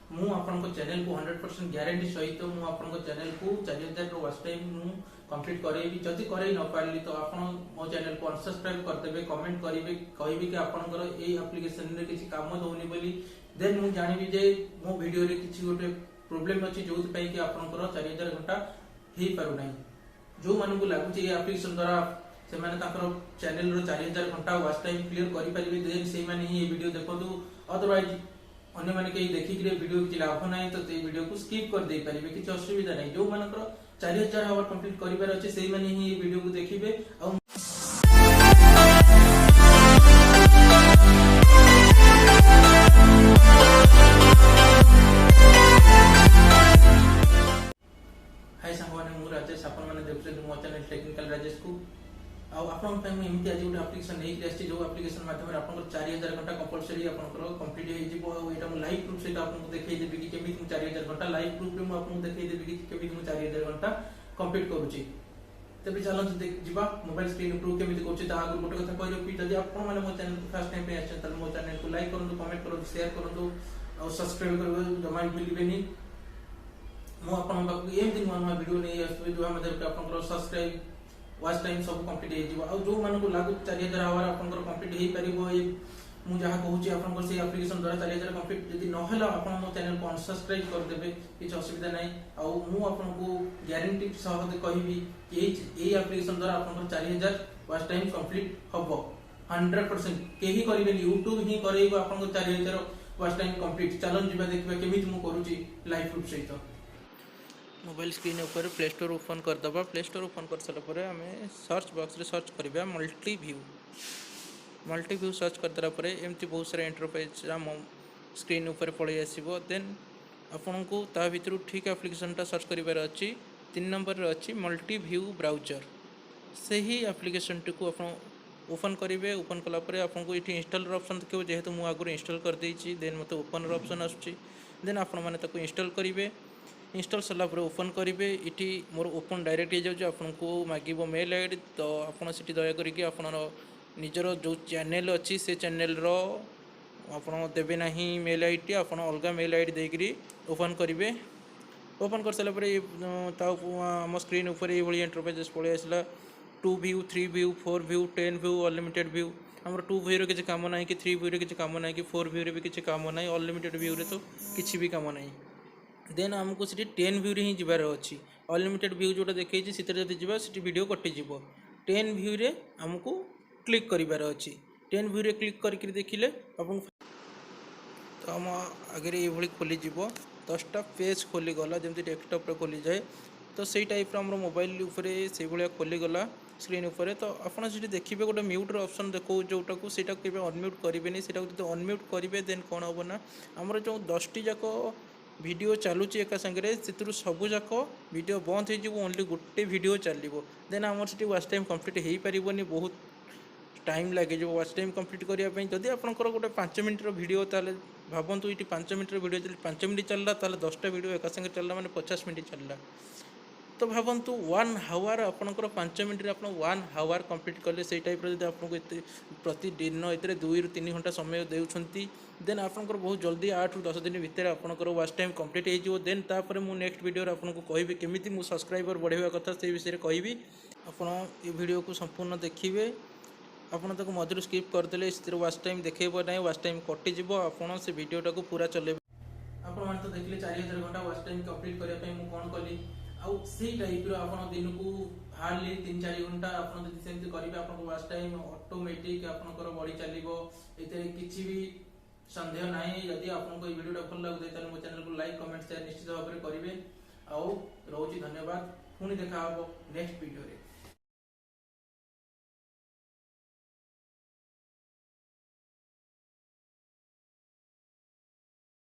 मु आपन चैनल को 100% ग्यारंटी सहित मु आपन चैनल को 4000 वाच टाइम मु कंप्लीट करेबी। जदि करे न पारली तो आपन मो चैनल को अनसब्सक्राइब कर देबे, कमेंट करिवे, कहबे कि आपनकर ए एप्लीकेशन रे किछि काम दउनी बोली। देन मु जानिबी जे मो वीडियो रे किछि गोटे प्रॉब्लम अछि जोथि पई कि आपनकर 4000 घंटा हे पारु नै। जो मानकु लागु जे एप्लीकेशन द्वारा से माने ताकर चैनल रो 4000 घंटा वाच टाइम क्लियर करि परिबे, देन से माने ही ये वीडियो देखंतु। अदरवाइज अन्य माने के देखि कि वीडियो कि लाभ नै तो ए वीडियो को स्किप कर दे परिबे, किछि असुविधा नै। जो मानकर 4000 आवर कंप्लीट करिबार अछि सेही माने ही ये वीडियो को देखिबे। आ हाय संगवाने मु राजेश, आपन माने देखुछन मो चैनल टेक्निकल राजेश को। आ आपन पे एमती आज गोटे एप्लीकेशन नहीं आछि, जो एप्लीकेशन माध्यम रे आपन 4000 घंटा कंपलसरी आपन कंप्लीट हे जिवो। आ एटा मु लाइव प्रूफ सेटा आपन को देखाई देबी कि केमिति मु 4000 घंटा लाइव प्रूफ रे मु आपन को देखाई देबी कि केमिति मु 4000 घंटा कंप्लीट करूची। तबे चलन जिबा मोबाइल स्क्रीन प्रूफ केमिति करूची। ता आगु गोटे कथा कहलो कि जदि आपन माने मो चैनल को फर्स्ट टाइम पे आछन त मो चैनल को लाइक करंतु, कमेंट करंतु, शेयर करंतु और सब्सक्राइब करबे जमा भूलिबेनी। मो आपन बाकू एमति नुवा वीडियो नै आसबे जो हम देबे आपन सब्सक्राइब वाच टाइम सब कंप्लीट हे जिवो। आ जो माने को लागु 4000 आवर आपन कंप्लीट हे परिबो। ए मु जहा कहूची आपन से एप्लीकेशन द्वारा 4000 कंप्लीट जदि न होला आपन मो चैनल को अनसब्सक्राइब कर देबे, किछ असुविधा नै। आ मु आपन को गारंटी सह कहबी कि ए एप्लीकेशन द्वारा आपन 4000 वाच टाइम कंप्लीट हबो 100%। केही करिबेनी, YouTube ही करेइबो आपन को 4000 वाच टाइम कंप्लीट। चलन जिबा देखबा केमिति मु करूची लाइव प्रूफ सहित। मोबाइल स्क्रीन ऊपर प्ले स्टोर ओपन कर दबा। प्ले स्टोर ओपन कर सारा पर आमे सर्च बॉक्स रे सर्च करबा multi view. Multi view search कर दरा परे एमती बहुत सारा इंटरफेस स्क्रीन ऊपर पळे आसीबो। देन आपन को ता भितरु ठीक एप्लीकेशन ता सर्च करिबार अछि। 3 नंबर रे अछि मल्टी व्यू ब्राउजर। सही एप्लीकेशन को आपन ओपन करिवे। ओपन कला परे आपन को इठी इंस्टॉल ऑप्शन देखिबो, जेहेतु मु आगु इंस्टॉल कर देछि। देन मते ओपन ऑप्शन आछी। देन आपन माने ताको इंस्टॉल करिवे। इंस्टॉल सरला पर ओपन करेंगे। इटी मोर ओपन डायरेक्ट हो जाए। आपन को मागिबो मेल आईडी, तो आपन सिटी दया करिके आपन निजर जो चैनल अच्छी से चैनल रो आपन देबे नाही मेल आईडी, आपन अलगा मेल आईडी देकरी ओपन करेंगे। ओपन कर सारा पर आम स्क्रीन ऊपर ये भाई इंटरफेस पड़े आसला। 2 view, 3 view, 4 view, 10 view, unlimited view. हमर 2 व्यू रे किछि काम नाही कि 3 व्यू रे किछि काम नाही कि 4 व्यू रे भी किछि काम नाही, अनलिमिटेड व्यू रे तो किछि भी काम नाही। देन आमको सिटी 10 व्यू रे ही जिबार अछि। अनलिमिटेड व्यू जोटा देखैछि सितरे जदि जिबा सिटी वीडियो कटि जिवो। 10 व्यू रे हमको क्लिक करिबार अछि। 10 व्यू रे क्लिक करके देखिले अपन तो हम आगे ये भली खोली जिवो। 10टा पेज खोली गला जेमति डेस्कटॉप रे खोली जाए, तो सेही टाइप रो हमर मोबाइल ऊपर से भलिया खोली गला स्क्रीन ऊपर। तो आपन सिटी देखिबे गोटे म्यूट रो ऑप्शन देखौ, जोटा को सेटा केबे अनम्यूट करिवेनी। सेटा जदि अनम्यूट करिवे देन कोन होबो ना, हमर जो 10टी जाको वीडियो चलुची एका संगे से सबू जाक वीडियो बंद हो, ओनली गोटे वीडियो चलो। देन आम से वाच टाइम कंप्लीट हो पारनी, बहुत टाइम लगे जो वाच टाइम कंप्लीट करने। जदि आपंकर गोटे 5 मिनट वीडियो ताले भावतु ये 5 मिनट वीडियो चल 5 मिनट चलला, 10टा वीडियो एका संगे चलला माने 50 मिनट चलला। तो भावतु 1 आवर आपंकर 5 मिनट आप 1 आवर कंप्लीट कले से टाइप जब आपको प्रतिदिन ये 2 ରୁ 3 घंटा समय देउछंती, देन आपंकर बहुत जल्दी 8 ରୁ 10 दिन भितर आपंकर वाच टाइम कंप्लीट हो। देन तापर मु नेक्स्ट वीडियो आपको कहबी केमिति मु सब्सक्राइबर बढ़ावा कथा से विषय में कहबी। आपन ये वीडियो को संपूर्ण देखिए। आपन ताको मझिर स्किप करदेले से वाच टाइम देखेबो नहीं, वाच टाइम कटि जिवो। आपन से वीडियोटा को पूरा चलेबे। आपन मान तो देखले 4000 घंटा वाच टाइम कंप्लीट करिया पई मु कोन कली। आउ से टाइप रो आपन दिन को हार्डली 3-4 घंटा आपन जदि सेमति करिवे, आपन वाच टाइम ऑटोमेटिक आपनकर बॉडी चलिबो। एते किछि भी संदेह नाही। यदि आपको ये वीडियो भल लगे तो मो चैनल को लाइक, कमेंट, शेयर निश्चित भाव में करेंगे। आउ रोची धन्यवाद। पुणी देखा नेक्स्ट वीडियो रे।